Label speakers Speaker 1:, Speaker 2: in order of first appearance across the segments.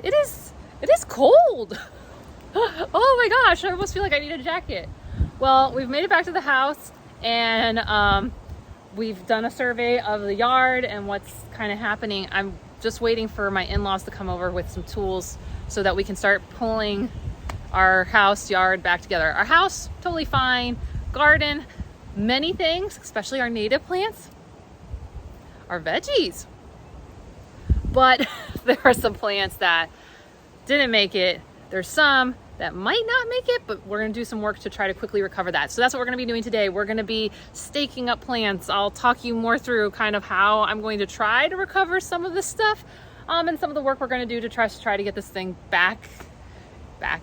Speaker 1: it is cold. Oh my gosh, I almost feel like I need a jacket. Well, we've made it back to the house, and we've done a survey of the yard and what's kind of happening. I'm just waiting for my in-laws to come over with some tools so that we can start pulling our house yard back together. Our house, totally fine. Garden, many things, especially our native plants, our veggies. But there are some plants that didn't make it. There's some that might not make it, but we're gonna do some work to try to quickly recover that. So that's what we're gonna be doing today. We're gonna be staking up plants. I'll talk you more through kind of how I'm going to try to recover some of this stuff, and some of the work we're gonna do to try to get this thing back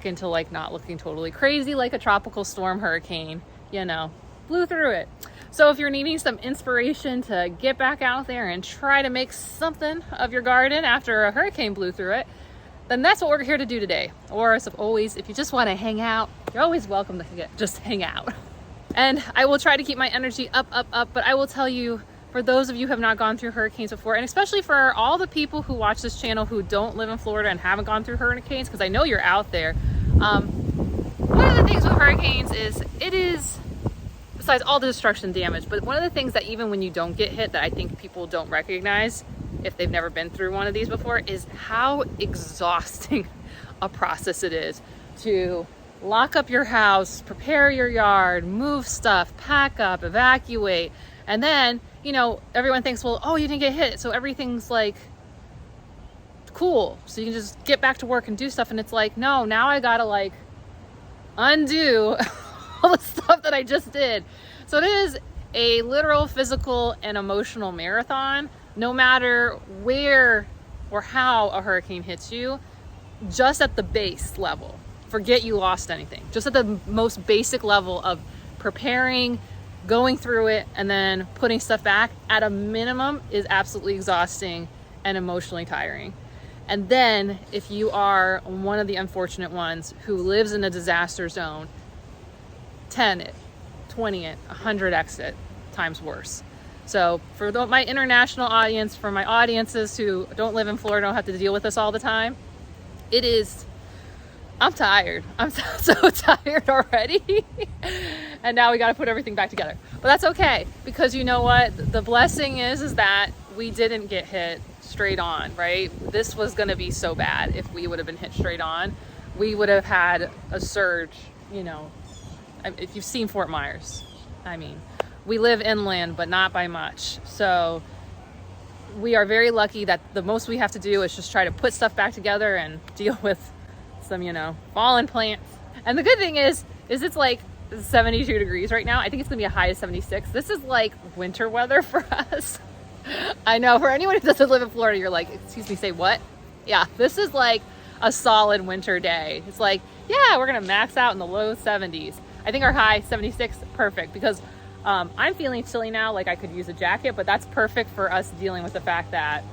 Speaker 1: into like not looking totally crazy like a tropical storm hurricane, you know, blew through it. So if you're needing some inspiration to get back out there and try to make something of your garden after a hurricane blew through it, then that's what we're here to do today. Or as always, if you just want to hang out, you're always welcome to just hang out. And I will try to keep my energy up, but I will tell you, for those of you who have not gone through hurricanes before, and especially for all the people who watch this channel who don't live in Florida and haven't gone through hurricanes, because I know you're out there, one of the things with hurricanes is, it is, besides all the destruction and damage, but one of the things that even when you don't get hit that I think people don't recognize if they've never been through one of these before is how exhausting a process it is to lock up your house, prepare your yard, move stuff, pack up, evacuate, and then, you know, everyone thinks, well, oh, you didn't get hit, so everything's like cool, so you can just get back to work and do stuff. And it's like, no, now I gotta like undo all the stuff that I just did. So it is a literal physical and emotional marathon, no matter where or how a hurricane hits you. Just at the base level, forget you lost anything, just at the most basic level of preparing, going through it, and then putting stuff back at a minimum is absolutely exhausting and emotionally tiring. And then if you are one of the unfortunate ones who lives in a disaster zone, 10 it, 20 it, 100x it times worse. So for my international audience, for my audiences who don't live in Florida, don't have to deal with this all the time, it is, I'm tired. I'm so tired already. And now we got to put everything back together. But that's okay, because you know what? The blessing is that we didn't get hit straight on, right? This was going to be so bad if we would have been hit straight on. We would have had a surge, you know. If you've seen Fort Myers, I mean, we live inland, but not by much. So we are very lucky that the most we have to do is just try to put stuff back together and deal with some, you know, fallen plants. And the good thing is it's like 72 degrees right now. I think it's gonna be a high of 76. This is like winter weather for us. I know, for anyone who doesn't live in Florida, you're like, excuse me, say what? Yeah, this is like a solid winter day. It's like, yeah, we're gonna max out in the low 70s. I think our high 76, perfect, because I'm feeling chilly now, like I could use a jacket, but that's perfect for us dealing with the fact that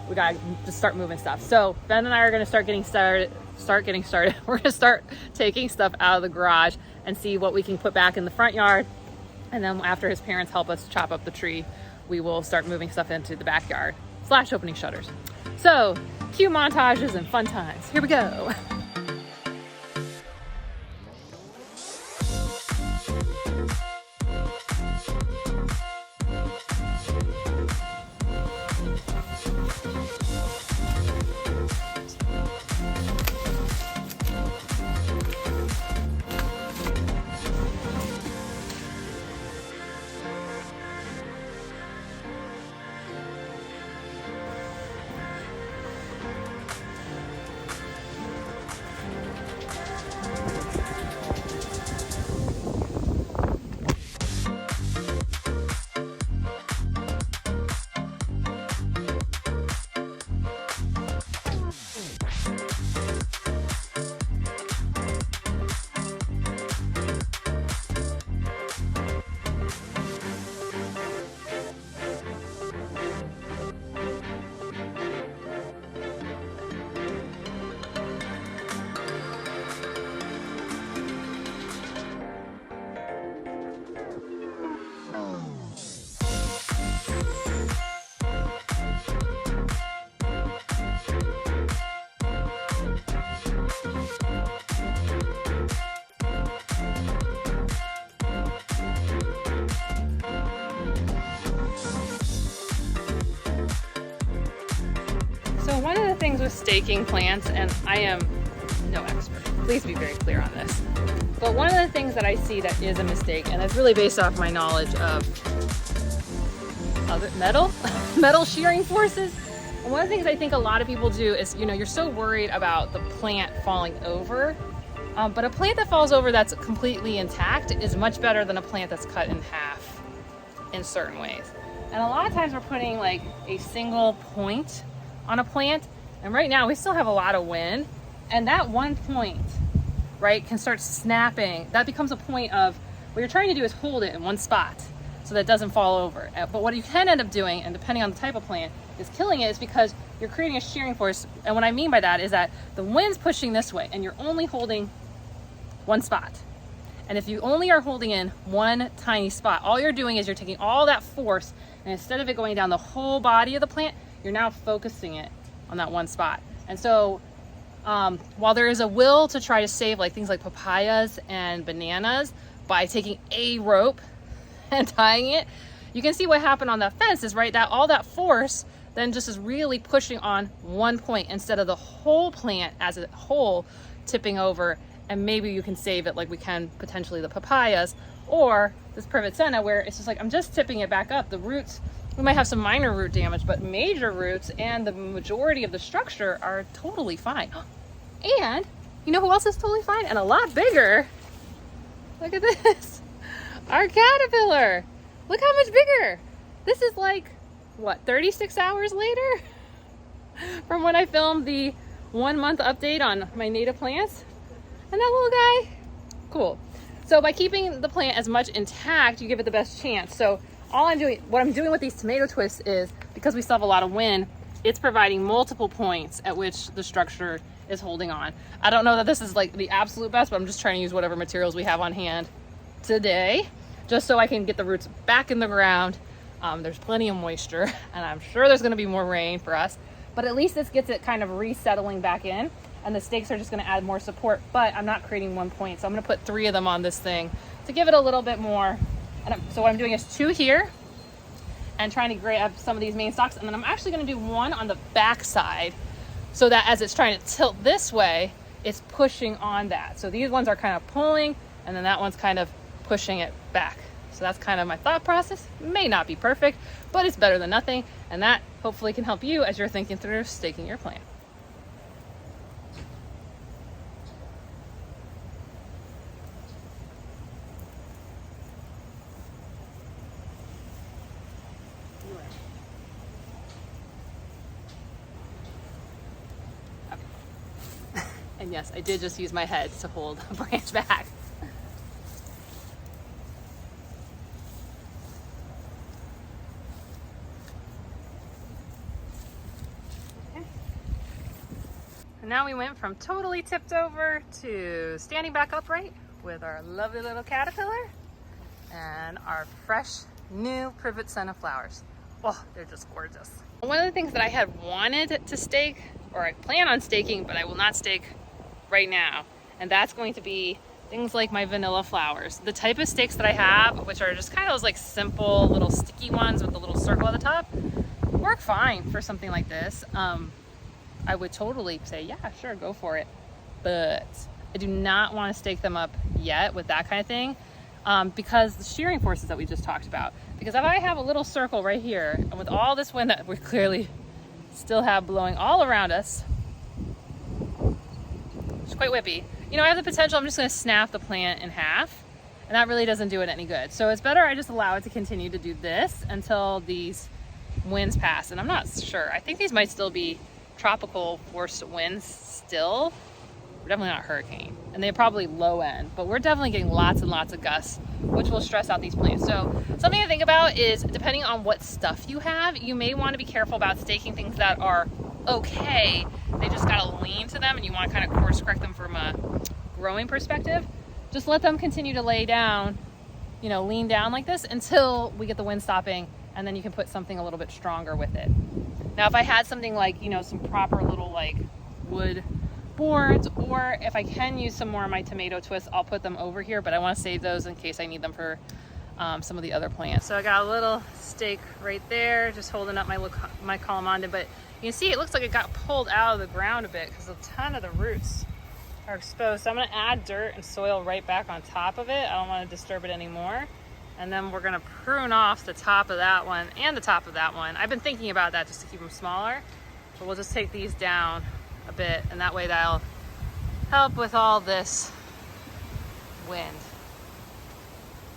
Speaker 1: we gotta just start moving stuff. So Ben and I are gonna start getting started. We're gonna start taking stuff out of the garage and see what we can put back in the front yard. And then after his parents help us chop up the tree, we will start moving stuff into the backyard / opening shutters. So cue montages and fun times. Here we go. So one of the things with staking plants, and I am no expert, please be very clear on this, but one of the things that I see that is a mistake, and it's really based off my knowledge of other metal shearing forces. And one of the things I think a lot of people do is, you know, you're so worried about the plant falling over, but a plant that falls over that's completely intact is much better than a plant that's cut in half in certain ways. And a lot of times we're putting like a single point on a plant, and right now we still have a lot of wind, and that one point, right, can start snapping. That becomes a point of what you're trying to do is hold it in one spot so that it doesn't fall over. But what you can end up doing, and depending on the type of plant, is killing it, is because you're creating a shearing force. And what I mean by that is that the wind's pushing this way and you're only holding one spot. And if you only are holding in one tiny spot, all you're doing is you're taking all that force, and instead of it going down the whole body of the plant, you're now focusing it on that one spot. And so while there is a will to try to save like things like papayas and bananas by taking a rope and tying it, you can see what happened on that fence is, right, that all that force then just is really pushing on one point instead of the whole plant as a whole tipping over. And maybe you can save it like we can potentially the papayas or this privet senna, where it's just like I'm just tipping it back up. The roots, we might have some minor root damage, but major roots and the majority of the structure are totally fine. And you know who else is totally fine and a lot bigger? Look at this, our caterpillar. Look how much bigger. This is like, what, 36 hours later from when I filmed the 1 month update on my native plants. And that little guy, cool. So by keeping the plant as much intact, you give it the best chance. So what I'm doing with these tomato twists is, because we still have a lot of wind, it's providing multiple points at which the structure is holding on. I don't know that this is like the absolute best, but I'm just trying to use whatever materials we have on hand today, just so I can get the roots back in the ground. There's plenty of moisture, and I'm sure there's gonna be more rain for us, but at least this gets it kind of resettling back in, and the stakes are just gonna add more support, but I'm not creating one point. So I'm gonna put 3 of them on this thing to give it a little bit more. And so what I'm doing is 2 here and trying to grab some of these main stalks, and then I'm actually gonna do 1 on the back side so that as it's trying to tilt this way, it's pushing on that. So these ones are kind of pulling, and then that one's kind of pushing it back. So that's kind of my thought process. May not be perfect, but it's better than nothing. And that hopefully can help you as you're thinking through staking your plant. Okay. And yes, I did just use my head to hold a branch back. Now we went from totally tipped over to standing back upright with our lovely little caterpillar and our fresh new privet senna flowers. Oh, they're just gorgeous. One of the things that I had wanted to stake, or I plan on staking, but I will not stake right now, and that's going to be things like my vanilla flowers. The type of stakes that I have, which are just kind of those like simple little sticky ones with the little circle at the top, work fine for something like this. I would totally say, yeah, sure, go for it. But I do not want to stake them up yet with that kind of thing, because the shearing forces that we just talked about. Because if I have a little circle right here, and with all this wind that we clearly still have blowing all around us, it's quite whippy. You know, I have the potential, I'm just going to snap the plant in half, and that really doesn't do it any good. So it's better I just allow it to continue to do this until these winds pass. And I'm not sure. I think these might still be tropical force winds still. We're definitely not hurricane, and they're probably low end, but we're definitely getting lots and lots of gusts, which will stress out these plants. So something to think about is, depending on what stuff you have, you may want to be careful about staking things that are okay. They just gotta lean to them, and you want to kind of course correct them from a growing perspective. Just let them continue to lay down, you know, lean down like this until we get the wind stopping, and then you can put something a little bit stronger with it. Now, if I had something like, you know, some proper little like wood boards, or if I can use some more of my tomato twists, I'll put them over here, but I want to save those in case I need them for some of the other plants. So I got a little stake right there, just holding up my calamanda, but You can see it looks like it got pulled out of the ground a bit because a ton of the roots are exposed. So I'm gonna add dirt and soil right back on top of it. I don't want to disturb it anymore. And then we're gonna prune off the top of that one and the top of that one. I've been thinking about that just to keep them smaller, but we'll just take these down a bit, and that way that'll help with all this wind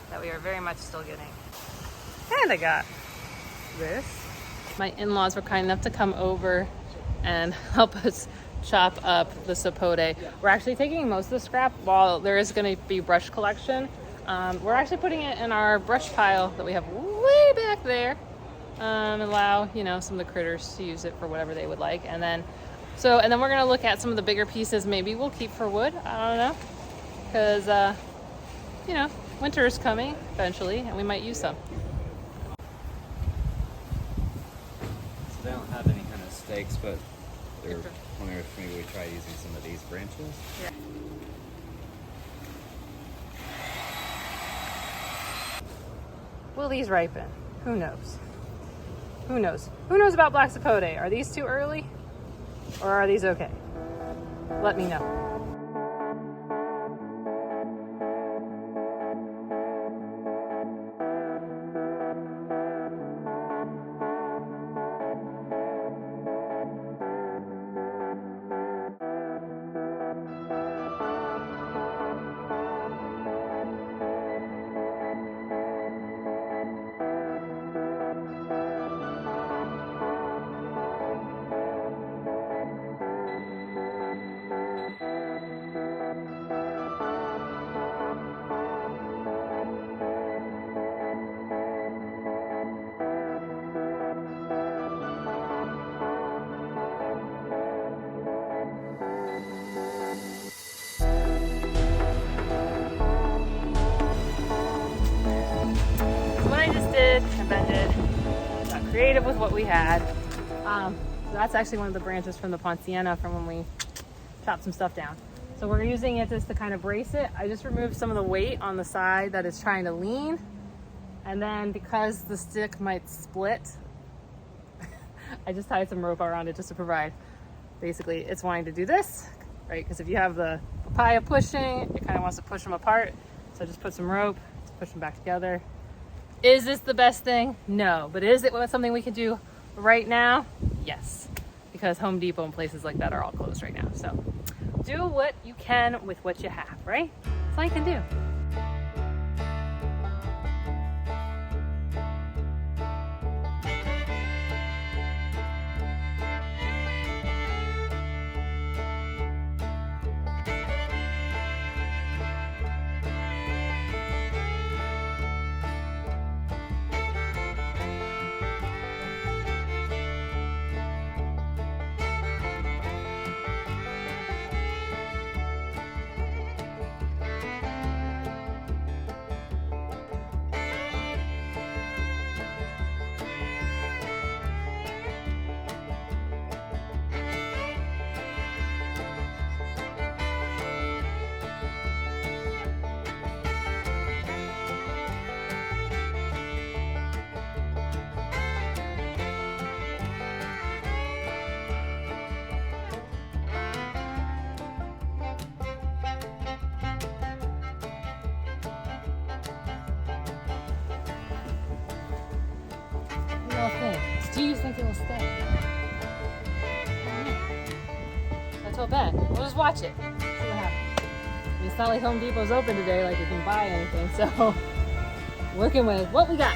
Speaker 1: that we are very much still getting. And I got this. My in-laws were kind enough to come over and help us chop up the sapote. We're actually taking most of the scrap while there is going to be brush collection. We're actually putting it in our brush pile that we have way back there. Allow, you know, some of the critters to use it for whatever they would like. And then we're going to look at some of the bigger pieces maybe we'll keep for wood. I don't know. Because, you know, winter is coming eventually and we might use some.
Speaker 2: So they don't have any kind of stakes, but they're wondering if maybe we try using some of these branches.
Speaker 1: Yeah. Will these ripen? Who knows? Who knows? Who knows about black sapote? Are these too early? Or are these okay? Let me know. Got creative with what we had. So that's actually one of the branches from the Ponciana from when we chopped some stuff down. So we're using it just to kind of brace it. I just removed some of the weight on the side that it's trying to lean. And then because the stick might split, I just tied some rope around it just to provide. Basically, it's wanting to do this, right? Because if you have the papaya pushing, it kind of wants to push them apart. So just put some rope to push them back together. Is this the best thing? No. But is it something we can do right now? Yes. Because Home Depot and places like that are all closed right now. So do what you can with what you have, right? That's all you can do. Do you think it will stay? That's so bad. We'll just watch it. See what happens. I mean, it's not like Home Depot's open today, like you can buy anything. So, working with what we got.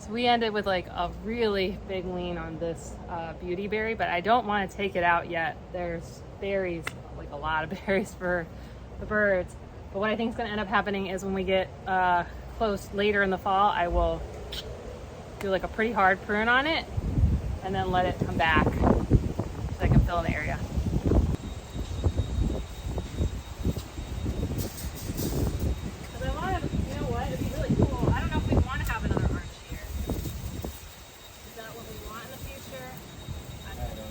Speaker 1: So we ended with like a really big lean on this beauty berry, but I don't want to take it out yet. There's berries, like a lot of berries for the birds. But what I think is going to end up happening is when we get close later in the fall, I will do like a pretty hard prune on it and then let it come back so I can fill in the area. Because I want to, you know what, it'd be really cool. I don't know if we want to have another orange here. Is that what we want in the future? I don't know.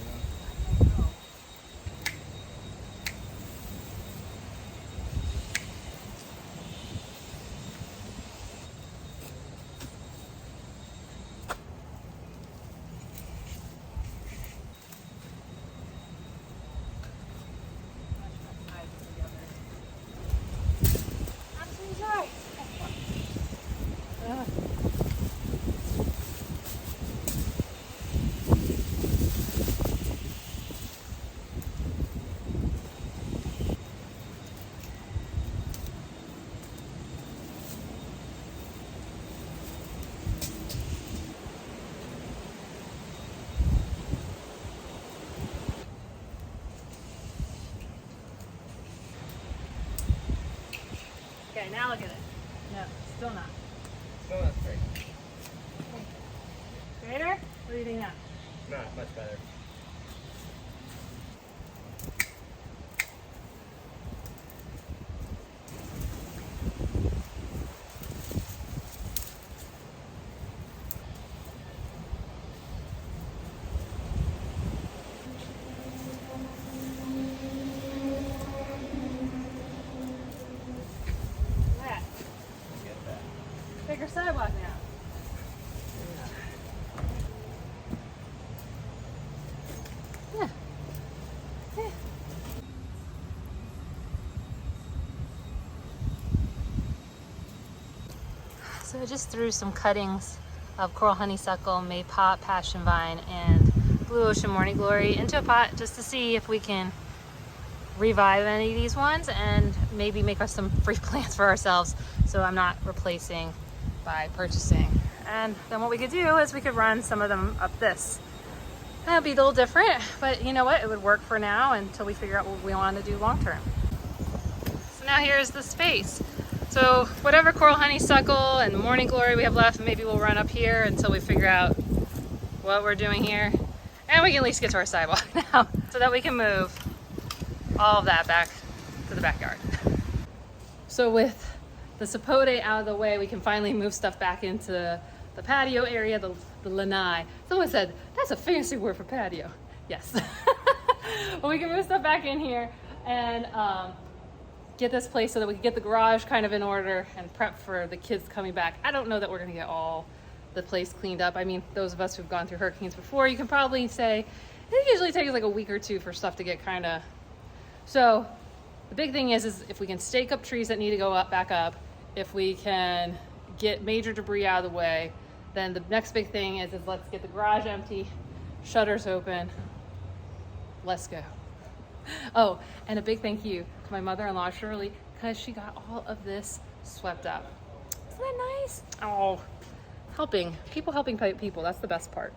Speaker 1: Okay, now look at it. No, still not.
Speaker 2: No, that's great.
Speaker 1: Greater? What do you think now?
Speaker 2: Not much better.
Speaker 1: Yeah.
Speaker 2: Get that.
Speaker 1: Bigger sidewalk now. Yeah. Yeah. So I just threw some cuttings of coral honeysuckle, maypop, passion vine, and blue ocean morning glory into a pot just to see if we can revive any of these ones and maybe make us some free plants for ourselves so I'm not replacing by purchasing. And then what we could do is we could run some of them up this. That'd be a little different, but you know what? It would work for now until we figure out what we want to do long term. So now here's the space. So whatever coral honeysuckle and morning glory we have left, maybe we'll run up here until we figure out what we're doing here. And we can at least get to our sidewalk now so that we can move all of that back to the backyard. So with the sapote out of the way, we can finally move stuff back into the patio area, the lanai. Someone said, that's a fancy word for patio. Yes. But we can move stuff back in here and get this place so that we can get the garage kind of in order and prep for the kids coming back. I don't know that we're gonna get all the place cleaned up. I mean, those of us who've gone through hurricanes before, you can probably say, it usually takes like a week or two for stuff to get kind of. So the big thing is if we can stake up trees that need to go up, back up, if we can get major debris out of the way, then the next big thing is let's get the garage empty, shutters open, let's go. Oh, and a big thank you to my mother-in-law, Shirley, because she got all of this swept up. Isn't that nice? Oh, helping people, that's the best part.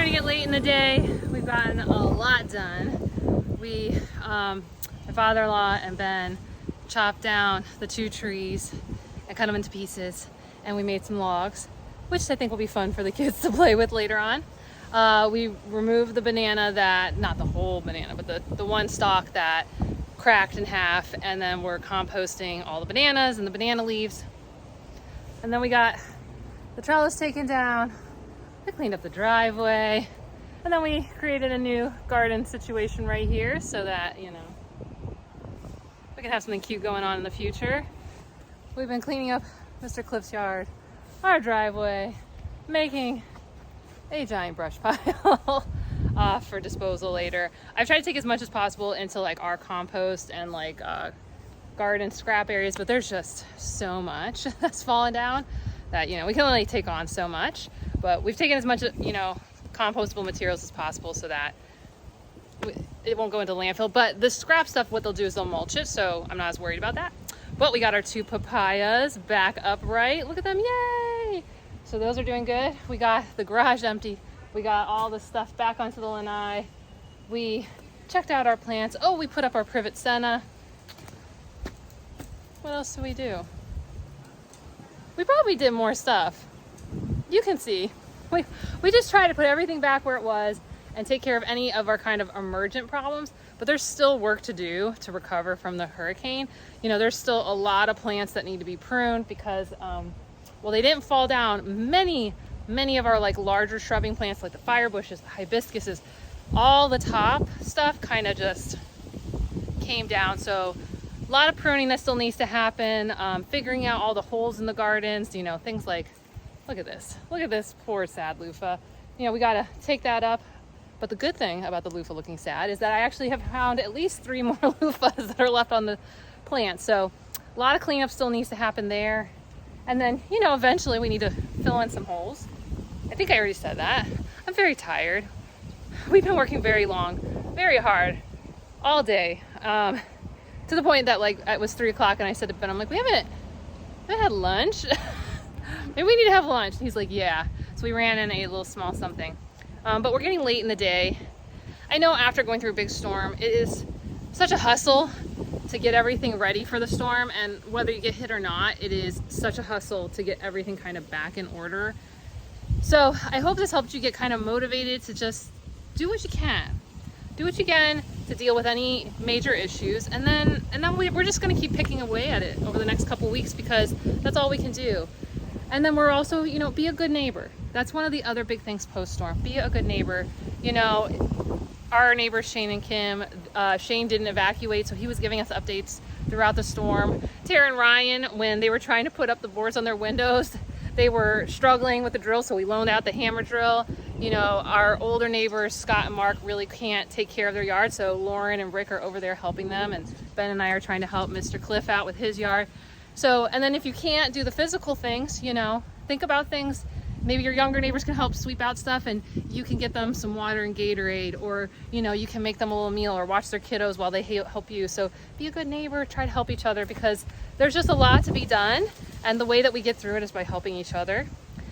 Speaker 1: doing it late in the day. We've gotten a lot done. My father-in-law and Ben chopped down the 2 trees and cut them into pieces, and we made some logs, which I think will be fun for the kids to play with later on. We removed the banana that, not the whole banana, but the one stalk that cracked in half, and then we're composting all the bananas and the banana leaves. And then we got the trellis taken down. We cleaned up the driveway, and then we created a new garden situation right here so that, you know, we can have something cute going on in the future. We've been cleaning up Mr. Cliff's yard, our driveway, making a giant brush pile for disposal later. I've tried to take as much as possible into like our compost and like garden scrap areas, but there's just so much that's fallen down that, you know, we can only take on so much. But we've taken as much, you know, compostable materials as possible so that it won't go into landfill. But the scrap stuff, what they'll do is they'll mulch it, so I'm not as worried about that. But we got our 2 papayas back upright. Look at them, yay! So those are doing good. We got the garage empty. We got all the stuff back onto the lanai. We checked out our plants. Oh, we put up our privet senna. What else did we do? We probably did more stuff. You can see. We just tried to put everything back where it was and take care of any of our kind of emergent problems, but there's still work to do to recover from the hurricane. You know, there's still a lot of plants that need to be pruned because, well, they didn't fall down. Many of our like larger shrubbing plants, like the fire bushes, the hibiscuses, all the top stuff kind of just came down. So a lot of pruning that still needs to happen, figuring out all the holes in the gardens, you know, things like, look at this poor sad loofah. You know, we got to take that up. But the good thing about the loofah looking sad is that I actually have found at least 3 more loofahs that are left on the plant. So a lot of cleanup still needs to happen there. And then, you know, eventually we need to fill in some holes. I think I already said that. I'm very tired. We've been working very long, very hard, all day. To the point that like it was 3 o'clock and I said to Ben, I'm like, we haven't had lunch. Maybe we need to have lunch. And he's like, yeah. So we ran and ate a little small something. But we're getting late in the day. I know after going through a big storm, it is such a hustle to get everything ready for the storm. And whether you get hit or not, it is such a hustle to get everything kind of back in order. So I hope this helped you get kind of motivated to just do what you can. Do what you can to deal with any major issues. And then we're just going to keep picking away at it over the next couple weeks because that's all we can do. And then we're also, you know, be a good neighbor. That's one of the other big things post-storm. Be a good neighbor. You know, our neighbors, Shane and Kim, Shane didn't evacuate, so he was giving us updates throughout the storm. Tara and Ryan, when they were trying to put up the boards on their windows, they were struggling with the drill, so we loaned out the hammer drill. You know, our older neighbors, Scott and Mark, really can't take care of their yard, so Lauren and Rick are over there helping them, and Ben and I are trying to help Mr. Cliff out with his yard. So, and then if you can't do the physical things, you know, think about things. Maybe your younger neighbors can help sweep out stuff and you can get them some water and Gatorade, or, you know, you can make them a little meal or watch their kiddos while they help you. So be a good neighbor, try to help each other because there's just a lot to be done. And the way that we get through it is by helping each other.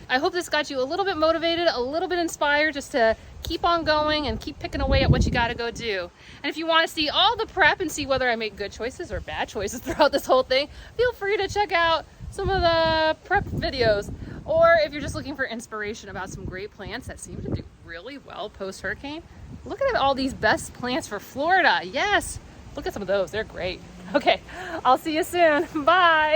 Speaker 1: I hope this got you a little bit motivated, a little bit inspired just to keep on going and keep picking away at what you got to go do. And if you want to see all the prep and see whether I make good choices or bad choices throughout this whole thing, feel free to check out some of the prep videos. Or if you're just looking for inspiration about some great plants that seem to do really well post-hurricane, look at all these best plants for Florida. Yes, look at some of those. They're great. Okay, I'll see you soon. Bye.